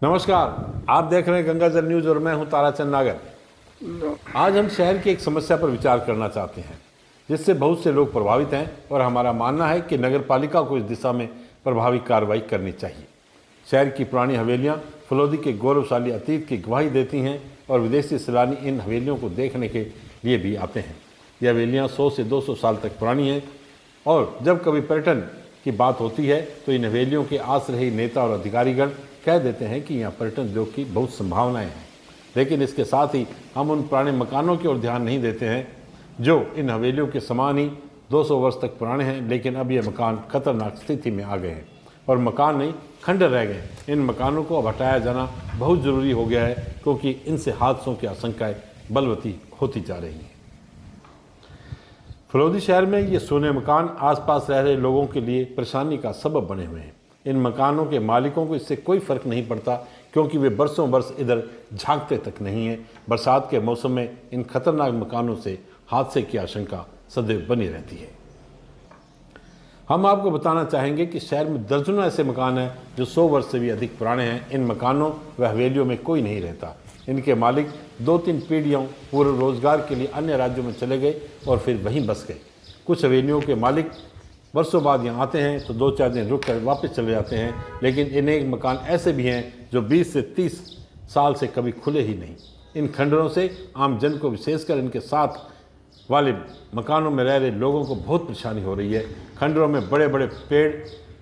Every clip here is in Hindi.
नमस्कार, आप देख रहे हैं गंगा जल न्यूज और मैं हूं ताराचंद नागर। आज हम शहर की एक समस्या पर विचार करना चाहते हैं जिससे बहुत से लोग प्रभावित हैं और हमारा मानना है कि नगर पालिका को इस दिशा में प्रभावी कार्रवाई करनी चाहिए। शहर की पुरानी हवेलियां फलोदी के गौरवशाली अतीत की गवाही देती हैं और विदेशी सैलानी इन हवेलियों को देखने के लिए भी आते हैं। ये हवेलियाँ 100 से 200 साल तक पुरानी हैं और जब कभी पर्यटन की बात होती है तो इन हवेलियों के आस रहे नेता और अधिकारीगण कह देते हैं कि यहाँ पर्यटन उद्योग की बहुत संभावनाएं हैं, लेकिन इसके साथ ही हम उन पुराने मकानों की ओर ध्यान नहीं देते हैं जो इन हवेलियों के समान ही 200 वर्ष तक पुराने हैं, लेकिन अब ये मकान खतरनाक स्थिति में आ गए हैं और मकान नहीं खंडर रह गए। इन मकानों को अब हटाया जाना बहुत ज़रूरी हो गया है क्योंकि इनसे हादसों की आशंकाएँ बलवती होती जा रही हैं। फलोदी शहर में ये सोने मकान आसपास रह रहे लोगों के लिए परेशानी का सबब बने हुए हैं। इन मकानों के मालिकों को इससे कोई फ़र्क नहीं पड़ता क्योंकि वे बरसों बरस इधर झांकते तक नहीं हैं। बरसात के मौसम में इन खतरनाक मकानों से हादसे की आशंका सदैव बनी रहती है। हम आपको बताना चाहेंगे कि शहर में दर्जनों ऐसे मकान हैं जो 100 वर्ष से भी अधिक पुराने हैं। इन मकानों व हवेलियों में कोई नहीं रहता। इनके मालिक 2-3 पीढ़ियों पूर्व रोजगार के लिए अन्य राज्यों में चले गए और फिर वहीं बस गए। कुछ हवेलियों के मालिक वर्षों बाद यहाँ आते हैं तो 2-4 दिन रुक कर वापस चले जाते हैं, लेकिन इन्हें मकान ऐसे भी हैं जो 20 से 30 साल से कभी खुले ही नहीं। इन खंडरों से आम जन को, विशेषकर इनके साथ वाले मकानों में रह रहे लोगों को बहुत परेशानी हो रही है। खंडरों में बड़े बड़े पेड़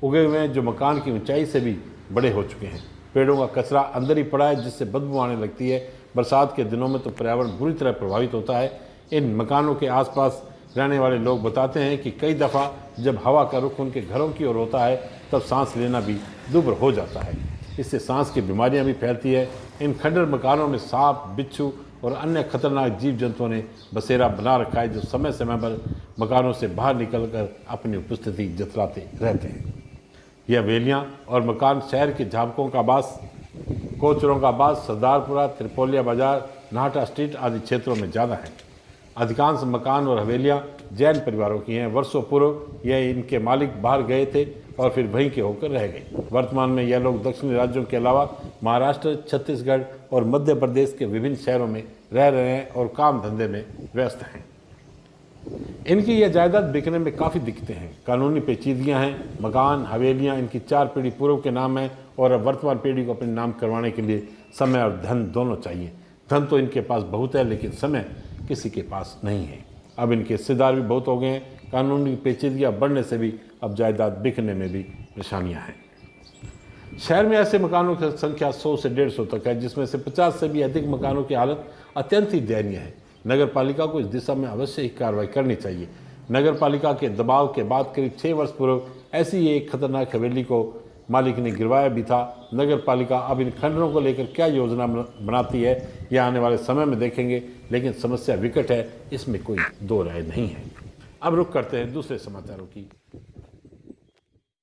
उगे हुए हैं जो मकान की ऊंचाई से भी बड़े हो चुके हैं। पेड़ों का कचरा अंदर ही पड़ा है जिससे बदबू आने लगती है। बरसात के दिनों में तो पर्यावरण बुरी तरह प्रभावित होता है। इन मकानों के आसपास रहने वाले लोग बताते हैं कि कई दफ़ा जब हवा का रुख उनके घरों की ओर होता है तब सांस लेना भी दुभर हो जाता है। इससे सांस की बीमारियां भी फैलती है। इन खंडर मकानों में सांप, बिच्छू और अन्य खतरनाक जीव जंतुओं ने बसेरा बना रखा है जो समय समय पर मकानों से बाहर निकलकर अपनी उपस्थिति जतलाते रहते हैं। यह हवेलियाँ और मकान शहर के झाबकों का बास, कोचरों का बास, सरदारपुरा, त्रिपोलिया बाजार, नाहटा स्ट्रीट आदि क्षेत्रों में ज़्यादा है। अधिकांश मकान और हवेलियाँ जैन परिवारों की हैं। वर्षों पूर्व यह इनके मालिक बाहर गए थे और फिर वहीं के होकर रह गए। वर्तमान में यह लोग दक्षिणी राज्यों के अलावा महाराष्ट्र, छत्तीसगढ़ और मध्य प्रदेश के विभिन्न शहरों में रह रहे हैं और काम धंधे में व्यस्त हैं। इनकी यह जायदाद बिकने में काफ़ी दिक्कतें हैं। कानूनी पेचीदगियाँ हैं। मकान, हवेलियाँ इनकी 4 पीढ़ी पूर्व के नाम है और अब वर्तमान पीढ़ी को अपने नाम करवाने के लिए समय और धन दोनों चाहिए। धन तो इनके पास बहुत है लेकिन समय किसी के पास नहीं है। अब इनके हिस्सेदार भी बहुत हो गए हैं। कानूनी पेचीदगियाँ बढ़ने से भी अब जायदाद बिकने में भी परेशानियाँ हैं। शहर में ऐसे मकानों की संख्या 100 से 150 तक है, जिसमें से 50 से भी अधिक मकानों की हालत अत्यंत ही दयनीय है। नगर पालिका को इस दिशा में अवश्य ही कार्रवाई करनी चाहिए। नगर पालिका के दबाव के बाद करीब 6 वर्ष पूर्व ऐसी एक खतरनाक हवेली को मालिक ने गिरवाया भी था। नगर पालिका अब इन खंडरों को लेकर क्या योजना बनाती है यह आने वाले समय में देखेंगे, लेकिन समस्या विकट है, इसमें कोई दो राय नहीं है। अब रुख करते हैं दूसरे समाचारों की।